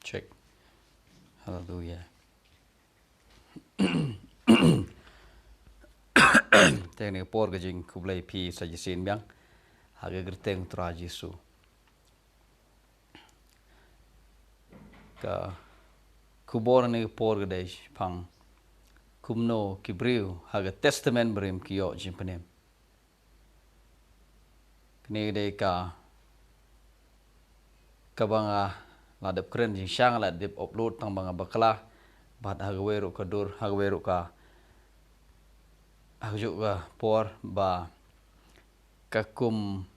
Check. Hallelujah. Teng ni por ke jing kublai pi sajisin biang. Haga gerteng tra Yesu. Ka kubor ni por ke dai pang. Kumno ki briew haga testament barim ki yo jingpynim. Kini dai ka banga ladap keren jing syang ladap upload tang banga bakla bat haga weru ka dur haga weru ka haga ka por ba kakum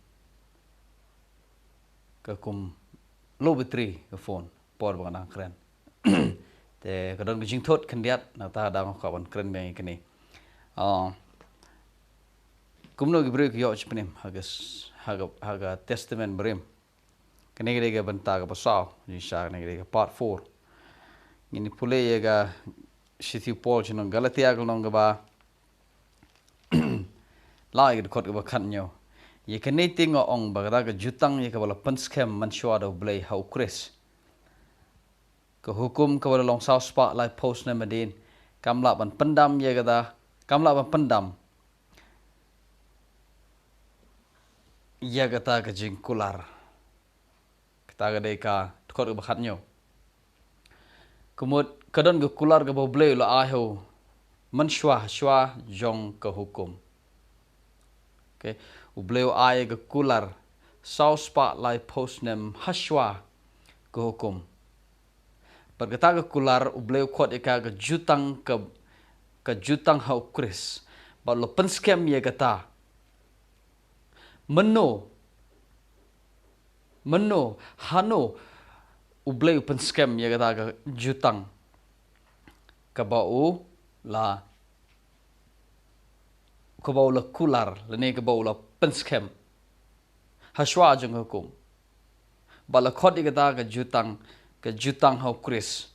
low battery ke phone por banga keren. Te kadon jing thot kendiat na ta dang ka ban keren bang kini. Kumno ki briew ki yo jingpynim haga testament barim. Kini kita benta ke pasal, insya kini kita part 4. Ini pula ya ga situ Paul cina Galatia kalau nong ba, lah kita kot ke bakannya. Ia kini tengok orang bagada ke jutang ia ke bala penskem mansua dah belai hau kris. Ke hukum ke bala long sau spak lai post nama din, kamla ban pendam ia kata, kamla ban pendam. Ia kata ke jingkular. Taga dai ka tukar ke bakatnya. Kemudian kadang ke kular ke boleh la ahu mensyua jong ke hukum. Okay, boleh ay ke kular sau spak lai post nem haswa ke hukum. Berkata ke kular boleh kuat ika ke jutang hau kris. Balu penskem ye kata Meno, hano, ublay penskem ya kata ke jutang, kabau la kular, lene kabau la penskem, haswa jeng hukum, bala khot ya kata ke jutang hau kris,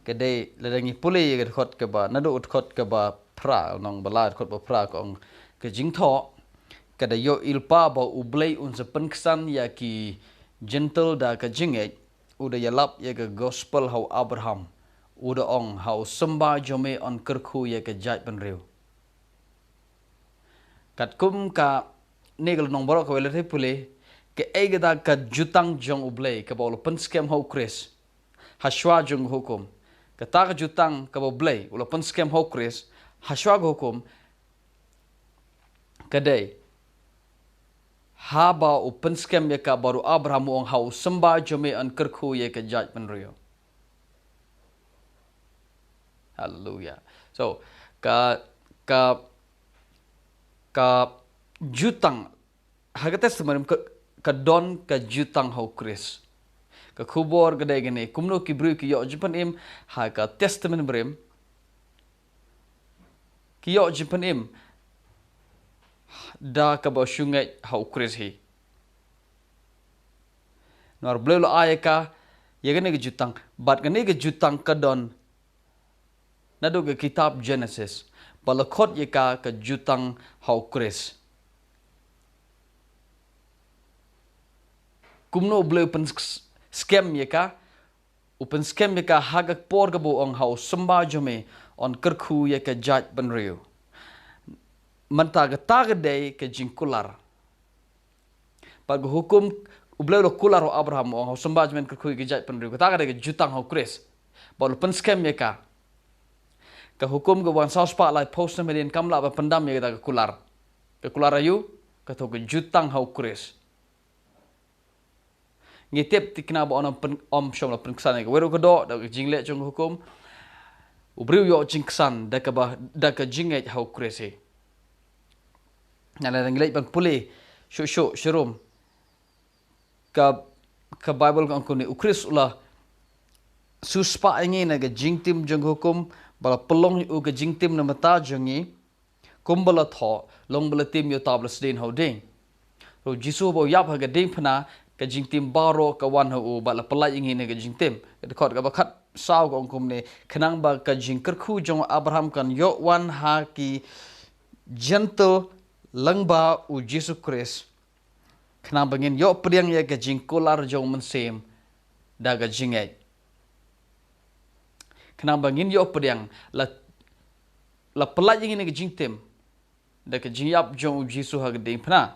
kedai ledangi pulih ya khot ke ba, nado khot ke ba pra, nong bala khot ba pra kong ke jingtho. Kada yo ilpa ba ublay unsa penksan ya ki gentle da ka jinget uda yalap ya ka gospel hau Abraham uda ong hau sembah jome on kerku ya ka jat penriu kat kum ka negal nong borok ka wele pule ke egada ka jutang jong ublay ka bolo penskem hau kris haswa jong hukum ka ta ka jutang ka ublay ula penskem hau kris haswa hukum kadai haba u penskem ya ka baru Abraham ong hau sembah jome an kerku ya ka jat penrio. Hallelujah. So ka jutang haga testament ka don ka jutang hau kris. Ka kubor gede gene kumno ki briew ki yo jingpynim ha ka testament barim ki yo jingpynim da ka ba syungai hau kris hi. Nor boleh lo ayaka ya gane ke jutang bat gane ke jutang kadon nado ke kitab Genesis balakot ya ka jutang hau kris. Kumno boleh pen scam ya ka upen scam ya ka hagak por ka bo ong hau sembah jome on kerku ya ka jat benriu. Mentaga day ke jingkular. Pag hukum ublay lo kular ho Abraham o ho sembah men ke kui ke jat penriu kataga day ke jutang ho kris. Balu penskem ya ka. Ke hukum ke wan saus pak lai post na medin kamla ba pendam ya kita ke kular. Ke kular ayu ke to ke jutang ho kris. Ngitip tikna ba om syom la penksan ke weru ke do da ke jingle jong hukum. Ubriu yo jingksan da ke jinget ho kris. Nala nang bang pulih syurum ka Bible kan kuni ukris ulah suspa ingi na ga jingtim jong hukum bala pelong u ga jingtim na mata jongi kumbala tho long bala tim yo tablas din ho ding ro jisu bo yap ha ga ding phana ka jingtim baro ka wan ho bala pelai ingi na ga jingtim ka khot ga bakhat saw ga ongkum ne khanang ba ka jingker khu jong Abraham kan yo wan ha ki gentle langba u Jesus Christ. Kenapa bangin yo priang ya ke jingkular jong mensem daga jingai kenang bangin yo pediang la pelaj ingin ke jingtim daga jingyap jong jisu hagding pna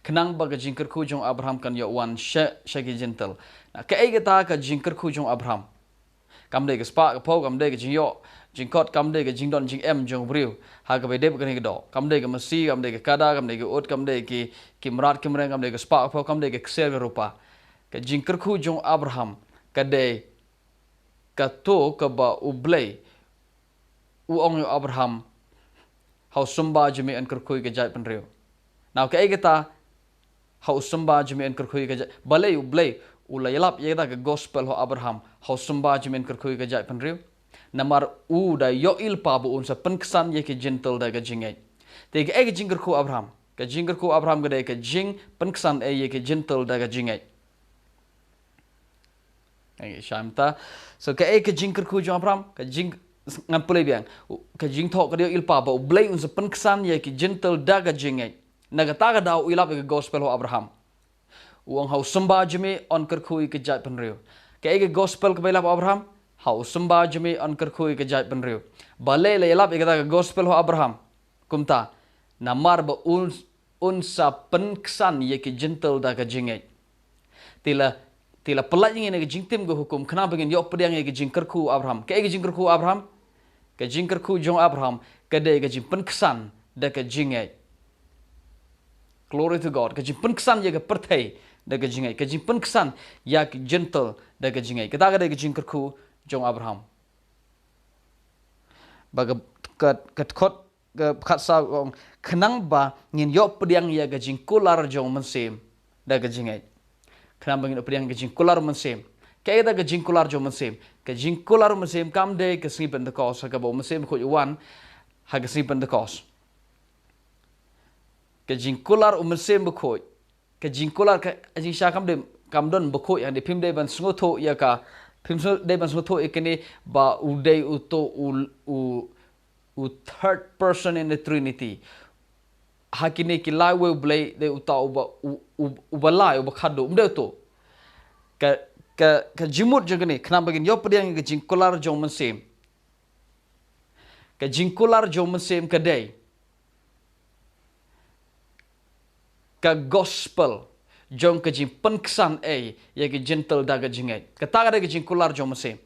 kenang baga jingker ku jong Abraham kan yo wan shagi gentle na ka ai ta ka jingker ku jong Abraham kam de ke spa ka po kam de ke jingyo jingkot kam de ke jingdon jing em jong briew ha ka be de kan do kam de ke masi kam de ke kada kam de ke ot kam de ke kimrat kimreng kam de ke spa po kam de ke ksel rupa ka jingker ku jong Abraham ka de ka to ka ba ublay uong yo Abraham how sumba jemi an kerkui ke jai penriu now ka egeta how sumba jemi an kerkui ke jai balay ublay ula yalap yeda ke gospel ho Abraham how sumba jemi an kerkui ke jai penriu namar u da yo il pa bu unsa penksan ye ke gentle da ke jingai te ke ege jingker ku Abraham ke jingker ku Abraham ke de ke jing penksan e ye ke gentle da ke jingai ai shamta so ka ege jingker ku jong Abraham ka jing ngan pulai biang ka jing thok ka dio ilpa ba blai un sa penksan ye ki gentle daga jingai naga taga dau ilap ke gospel ho Abraham uang hau samba jeme on ker khui ke jai penriu ka ege gospel ka belap Abraham hau samba jeme on ker khui ke jai penriu balai le ilap ke daga gospel ho Abraham kumta namar ba un sa penksan ye ki gentle daga jingai tila pelaj ingin ke jingtim ke hukum kenapa ingin yo pediang ye ke jingker ku Abraham ka ege jingker ku Abraham ka jingker ku jong Abraham ka de ka jimpen kesan da ka jingai glory to God ka jimpen kesan ya ka pertai da ka jingai ka jimpen kesan ya ka gentle da ka jingai kita ka de ka jingker ku jong Abraham baga ka khot ka khatsa kenang ba ngin yo pediang ya ka jingkular jong mensem da ka jingai kenang ba ngin pediang ka jingkular mensem kaya da ka jingkular jong mensem ka jingkular mensem kam de ka sni Pentecost ka bo mensem ko yuan ha ka sni Pentecost ka jingkular mensem ko ka jingkular ka jing sha kam don bo ko yang de pim de ban sngoto ya ka pim so de ban sngoto ikene ba uday uto u third person in the Trinity hakine ki lawe blay de uta uba lai uba khado umde to ka jimut jeng ni kenapa begini yo pediang ke jingkular jong mensem ka jingkular jong mensem ka day ka gospel jong ka jing penksan ya ke gentle daga jingai ka taga de ke jingkular jong mensem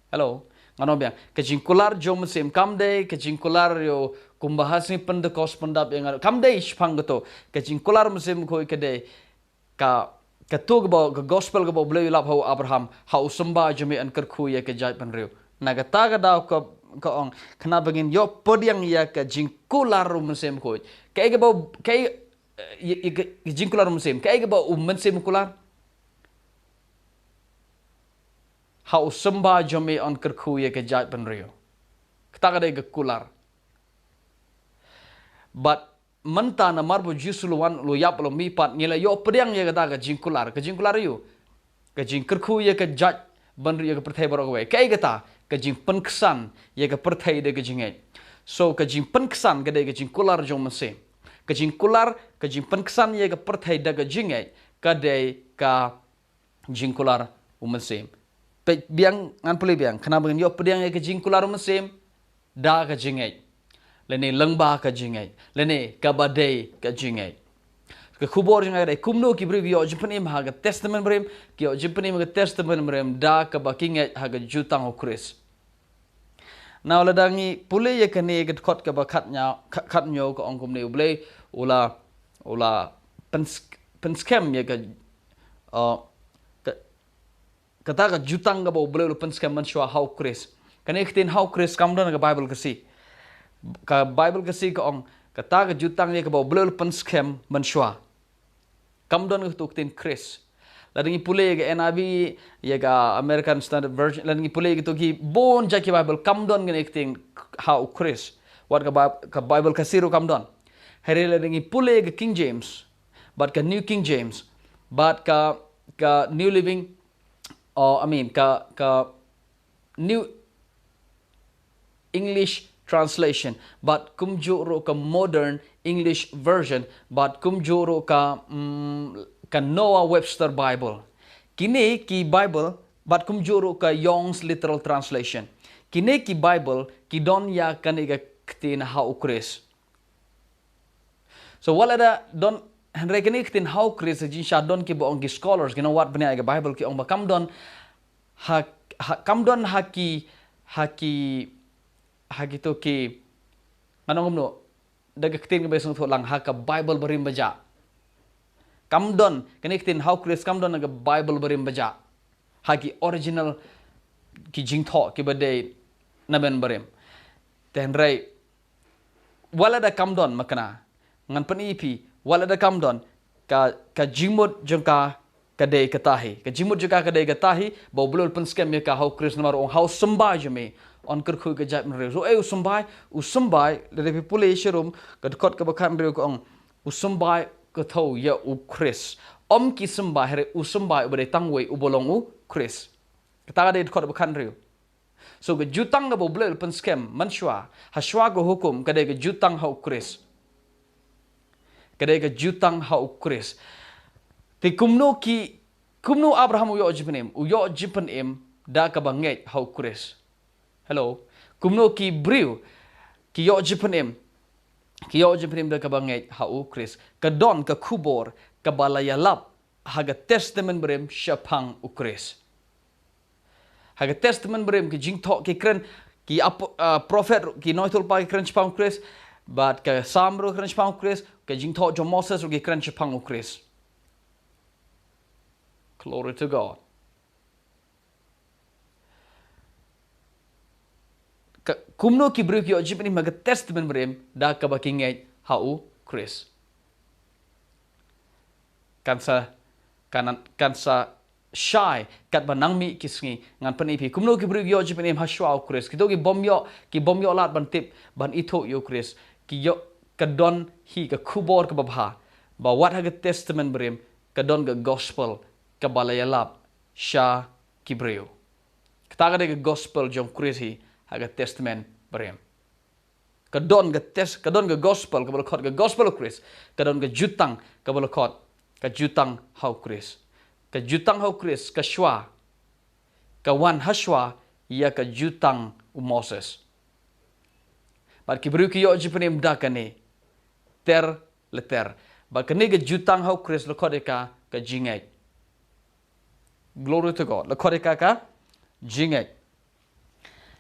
hello ngano biang ka jingkular jong mensem kam day ka jingkular yo kumbahas ni Pentecost pendap yang kam day spang to ka jingkular mensem ko ka day ka tu ke gospel ke boleh lap hau Abraham hau sembah jemi an kerku ya ke jai penriu naga taga dau ke ong kenapa begin yo podiang ya ke jingkular mensem ko ke bau ke jingkular mensem ke bau mensem kular hau sembah jemi an kerku ya ke jai penriu taga de ke kular but menta na marbo jisuluan lo yap lo mipat ngila yo pediang ye kata ka jingkular yu ka jingkerku ye ka jaj banru ye ka perthai borok we kai kata ka jing penksan ye ka perthai de ka jingai so ka jing penksan ka de ka jingkular jong mese ka jingkular ka jing penksan ye ka perthai de ka jingai ka de ka jingkular umese pe biang ngan puli biang kenapa yo pediang ye ka jingkular umese da ka jingai lene lengba ka jingai lene kabadai ka jingai ka khubor jingai dai kumno ki briew yo jingpynim ha ga testament brem ki yo jingpynim ga testament brem da ka bakingai ha ga jutang o Chris now ladangi pule ye kane ga khot ka ba khat nyo ko ong kumne uble ula penskem ye ka kata ka jutang ga ba uble ula penskem man shwa how Chris kane khtin how Chris kam don ga Bible ka si ka Bible kasi ka ong kata ka jutang ye ka ba blul penskem menshwa kam don ka tuktin Chris ladingi pule ga NIV ye ga American Standard Version ladingi pule ga to ki bon jaki Bible kam don ga ekting how Chris what ka Bible kasi ro kam don here ladingi pule ga King James but ka New King James but ka New Living I mean ka New English translation but kumjuro ka modern English version but kumjuro ka Noah Webster Bible Kini ki Bible bat kumjuru ka Young's literal translation. Kini ki Bible ki don ya kaniga ktin ha ukris. So wala da don Henry kini ktin ha ukris jin sha don ki boong ki scholars gina wat bani aga Bible ki ong ba kam don kam don haki to ki anong umno daga ktin ba sung lang ha ka Bible barim baja. Kam don kini ktin ha ukris kam don aga Bible barim baja. Haki original ki jingtho ki badai naben barim. Tenrai wala da kamdon makana ngan panipi wala da kamdon ka jimut jengka kadai katahi ka jimut jengka kadai katahi bau bulul pen scam ya ka hau kris namar ong hau sembai jeme on kerkhu ka jap mre so usumbai le pipule shirum ka kot ka bakan re ko ong usumbai ka thau ya u kris om ki sembai re usumbai ubade tangwei ubolong u kris kata dai kot bakan re. So ke jutang ga boblel pen scam manshwa haswa go hukum kadai ke jutang hau kris. Kadai ke jutang hau kris. Ti kumno Abraham uyo jipenim da ka banget hau kris. Hello. Kumno ki briew ki yo jipenim da ka banget hau kris. Ka don ka kubor ka balayalap haga testament berem syapang ukris. Haga testament berem ki jingtok ki kren ki prophet ki noitul pa ki kren chpang kris but ka samro kren chpang kris ka jingtok jo Moses ki kren chpang kris. Glory to God. Kumno ki bruk yo jipni maga testament berem da ka bakingai hau kris. Kansa shy kat banang mi kisngi ngan panipi kumno ki bruk yo jipenim haswa kris kito ki bomyo lat ban tip ban ito yo kris ki yo kadon hi ka kubor ka babha ba what haga testament berim kadon ga gospel ka balayalap sha ki breu kata ga gospel jong kris hi haga testament berim kadon ga gospel ka balakot ga gospel kris kadon ga jutang ka balakot ka jutang hau kris. Ka jutang hau kris ka shwa ka wan hashwa ya ka jutang Moses. But ki bru ki yo jipenim da kane ter leter. But kane ga jutang hau kris lo kodeka ka jingai. Glory to God. Lo kodeka ka jingai.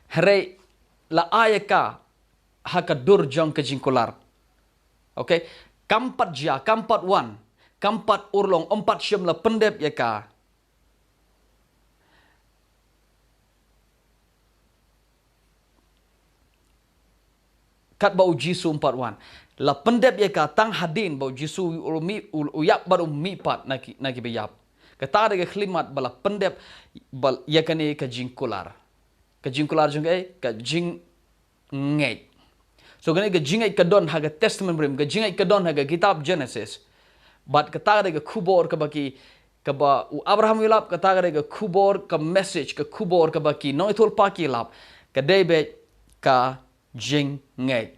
Hare la ayaka haka dur jong ka jingkular. Okay? Kampat wan. Kampat urlong, 4 syam la pendep ya ka. Kat bau jisu 4 la pendep ya ka tang hadin bau jisu uyap baru mipat naki bayap. Kata ada khlimat bala pendep bal ya kane ka jingkular. Ka jingkular jung ka jing ngai. So gane ka jingai ka don haga testament brim ka jingai ka don haga kitab Genesis. But kata ga kubor ka baki ka ba Abraham yulap kata ga kubor ka message ka kubor ka baki no itul paki lap ka debe ka jing ngai.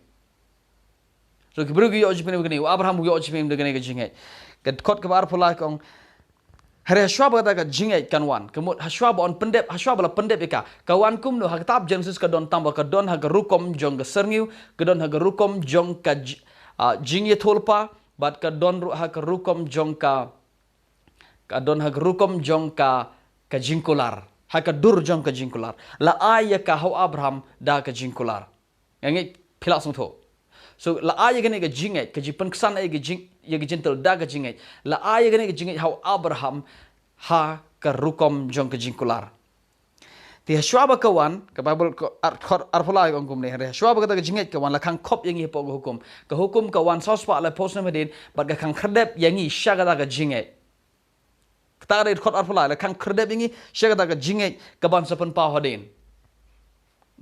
So ki brugi yo jipene gani Abraham yo jipene de gani ka jing ngai. Ka kot ka bar pula kong hare hashwab ka jing ngai kan wan kemut hashwab on pendep hashwab la pendep ka kawan kumno ha kitab Genesis ka don tambah ka don ha ga rukom jong ga serniu ka don ha ga rukom jong ka jing ye tolpa bat ka don ha ka rukom jong ka don ha rukom jong ka jingkular ha ka dur jong ka jingkular la aya ka hau Abraham da ka jingkular yang pilak sung tho so la aya gane ka jingai ka jipan kesan ay ka jing ya ka jentel da ka jingai la aya gane ka jingai hau Abraham ha ka rukom jong ka jingkular ti hashwaba kawan ka Bible ko arpula ko ngum ne hashwaba ka jinget kawan la khang khop yangi po hukum kawan sospa la post na medin bat ka khang khrdep yangi shaga ka jinget kata re khot arpula la khang khrdep yangi shaga ka jinget ka ban sapan pa hodin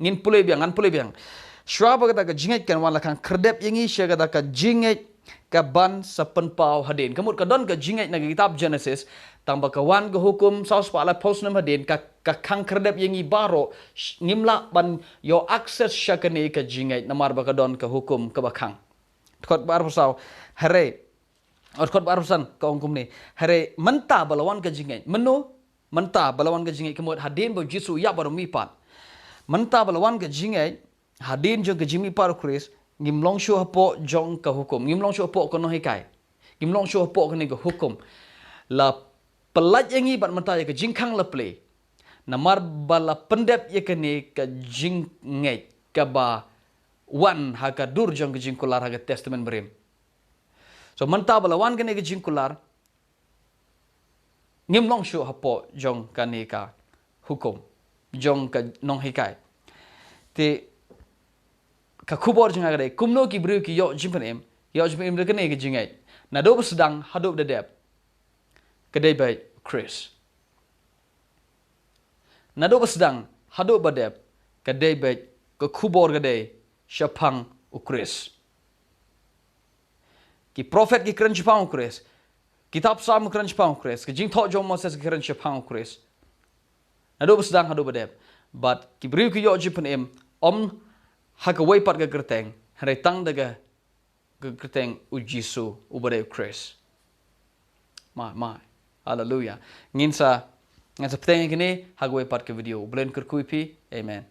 ngin pule biang shwaba ka jinget kan wan la khang khrdep yangi shaga ka jinget ka ban sapan pa hodin kamut ka don ka jinget na kitab Genesis tambah kawan ke hukum saus pala post nama den ka khang kredep yangi baro ngimla ban yo akses syakane ka jingai namar ba ka don ka hukum ka bakhang khot bar pasau hare khot bar pasan ka ongkum ni hare menta balawan ka jingai menu Manta balawan ke jingai kemud hadin bo Jisu ya baru mipat. Manta balawan ke jingai hadin jong ke jimi par Chris ngimlong shu hapo jong ke hukum. Ngimlong shu hapo kono hikai. Ngimlong shu hapo kene ke hukum. La pelat yangi bat manta ya ke jingkang la play. Namar bala pendep ya kene ke jingai ke ba wan haga dur jong ke jingkular haga testament berim. So manta balawan kene ke jingkular ngimlong shu hapo jong kane ka hukum jong ka nong hikai te ka kubor jeng agade kumno ki briew ki yo jingpynim de kane ke jingai na do sedang hadop de dep kedai bai Chris na do sedang hadop badep kedai bai ke kubor gade syapang u Chris ki prophet ki keren syapang u Chris kitab Psalm keren syapang u Chris ke jing thok jong Moses keren syapang u Chris na do sedang hadop badep but ki briew ki yo jingpynim haka way pat ga gerteng hari tang daga gerteng u Jisu u badep Chris ma hallelujah nginsa peteng kini haka way pat ke video blen kerkuipi amen